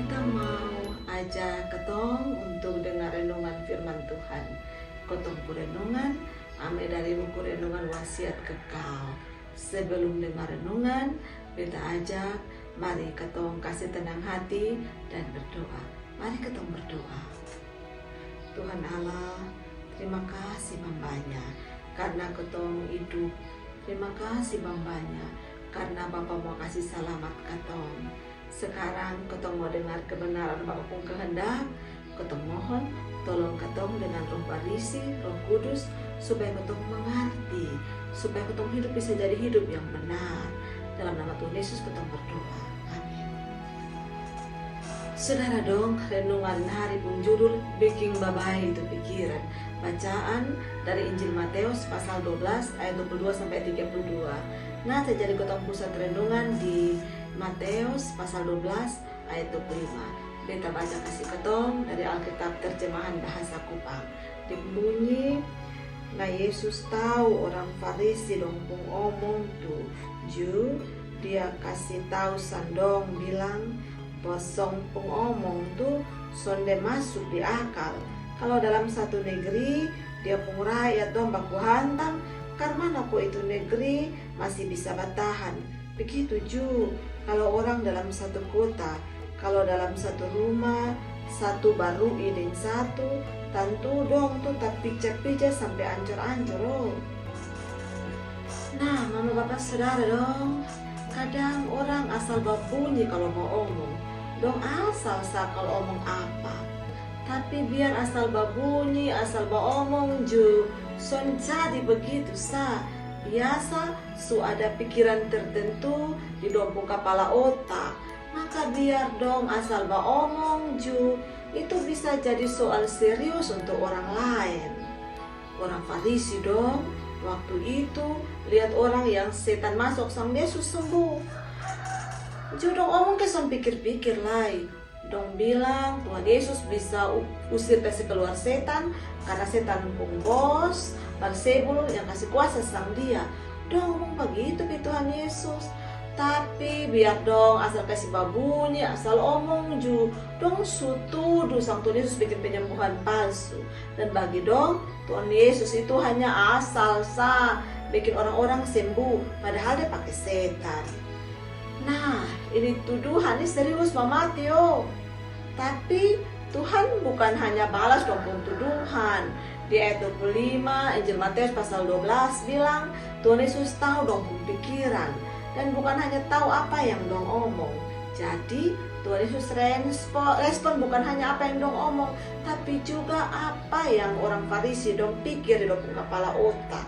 Beta mau ajak ketong untuk dengar renungan firman Tuhan. Ketong renungan ambil dari buku renungan wasiat kekal. Sebelum dengar renungan, beta ajak mari ketong kasih tenang hati dan berdoa. Mari ketong berdoa. Tuhan Allah, terima kasih banyak karena ketong hidup. Terima kasih banyak karena Bapa mau kasih selamat ketong. Sekarang ketong mau dengar kebenaran Bapa pun kehendak. Ketong mohon tolong ketong dengan Roh Barisi, Roh Kudus, supaya ketong mengerti, supaya ketong hidup bisa jadi hidup yang benar. Dalam nama Tuhan Yesus ketong berdoa. Amin. Saudara dong, renungan hari pun judul bikin babai itu pikiran. Bacaan dari Injil Matius pasal 12 ayat 22 sampai 32. Nah, terjadi ketong pusat renungan di Matius pasal 12 ayat 25. Beta baca kasih ketong dari Alkitab terjemahan bahasa Kupang. Dibunyi, nah Yesus tahu orang Farisi dong pung omong tuh. Dia kasih tahu sandong bilang bosong pung omong tuh sonde masuk di akal. Kalau dalam satu negeri dia pung rakyat dong baku hantam, karena aku itu negeri masih bisa bertahan. Begitu juga kalau orang dalam satu kota, kalau dalam satu rumah, satu baru idin satu, tentu dong tuh tak pijak-pijak sampai ancur-ancur. Oh. Nah, mama bapak saudara dong, kadang orang asal babunyi kalau mau omong, dong asal kalau omong apa. Tapi biar asal babunyi, asal omong ju, son jadi begitu sah. Biasa su ada pikiran tertentu di dompung kepala otak, maka biar dong asal omong ju, itu bisa jadi soal serius untuk orang lain. Orang Farisi dong, waktu itu lihat orang yang setan masuk sang Yesus sembuh. Ju dong omong ke son pikir-pikir lain. Dong bilang Tuhan Yesus bisa usir kasih keluar setan karena setan pun bos Beelzebul yang kasih kuasa sang dia. Dong ngomong begitu ke Tuhan Yesus. Tapi biar dong asal kasih babunyi, asal omong ju, dong sutuduh sang Tuhan Yesus bikin penyembuhan palsu. Dan bagi dong Tuhan Yesus itu hanya asal sah bikin orang-orang sembuh, padahal dia pakai setan. Nah, ini tuduhan ini serius Mama Tio. Tapi Tuhan bukan hanya balas dong tuduhan. Di ayat 25 Injil Matius pasal 12 bilang Tuhan Yesus tahu dong pikiran dan bukan hanya tahu apa yang dong omong. Jadi Tuhan Yesus respon bukan hanya apa yang dong omong, tapi juga apa yang orang Farisi dong pikir di dong kepala otak.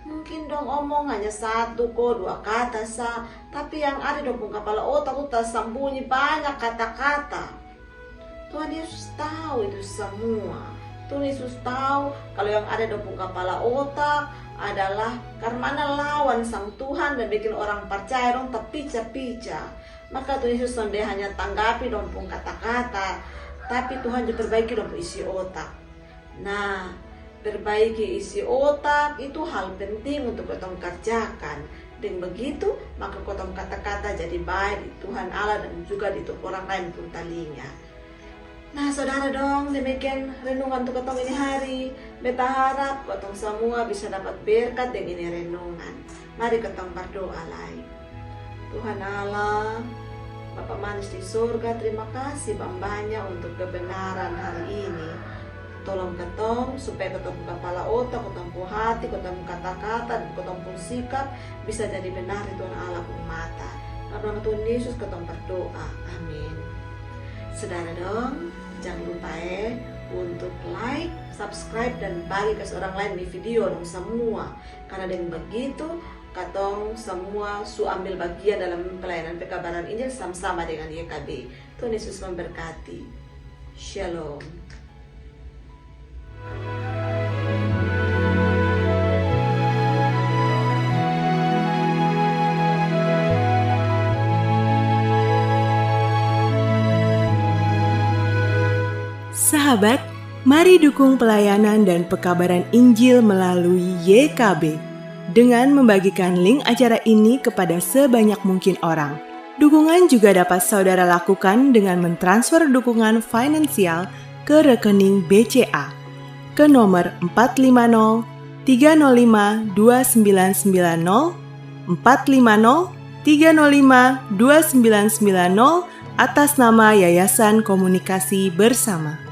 Mungkin dong omong hanya satu dua kata sah, tapi yang ada di dong kepala otak itu tersembunyi banyak kata-kata. Tuhan Yesus tahu itu semua. Tuhan Yesus tahu kalau yang ada di dong kepala otak adalah karena lawan sang Tuhan dan bikin orang percaya dong terpica-pica. Maka Tuhan Yesus dia hanya tanggapi dong kata-kata, tapi Tuhan juga perbaiki dong isi otak. Nah, perbaiki isi otak itu hal penting untuk kita kerjakan. Dengan begitu, maka kita kata-kata jadi baik di Tuhan Allah dan juga di orang lain pun telinga. Nah, saudara dong, demikian renungan untuk ketong ini hari. Beta harap ketong semua bisa dapat berkat dengan ini renungan. Mari ketong berdoa lagi. Tuhan Allah, Bapa manis di surga, terima kasih banyak untuk kebenaran hari ini. Tolong ketong supaya ketong kepala otak, ketong hati, ketong kata-kata, dan ketong pun sikap bisa jadi benar di Tuhan Allah pun mata. Karena Tuhan Yesus ketong berdoa. Amin. Saudara dong, jangan lupa untuk like, subscribe, dan bagi ke orang lain di video dong semua. Karena dengan begitu, katong semua ambil bagian dalam pelayanan pekabaran Injil sama-sama dengan YKB. Tuhan Yesus memberkati. Shalom. Sahabat, mari dukung pelayanan dan pekabaran Injil melalui YKB dengan membagikan link acara ini kepada sebanyak mungkin orang. Dukungan juga dapat saudara lakukan dengan mentransfer dukungan finansial ke rekening BCA ke nomor 450 305 2990 450 305 2990 atas nama Yayasan Komunikasi Bersama.